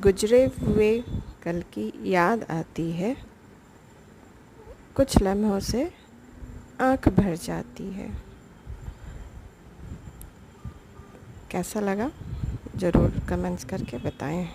गुजरे हुए कल की याद आती है, कुछ लम्हों से आँख भर जाती है। कैसा लगा ज़रूर कमेंट्स करके बताएं।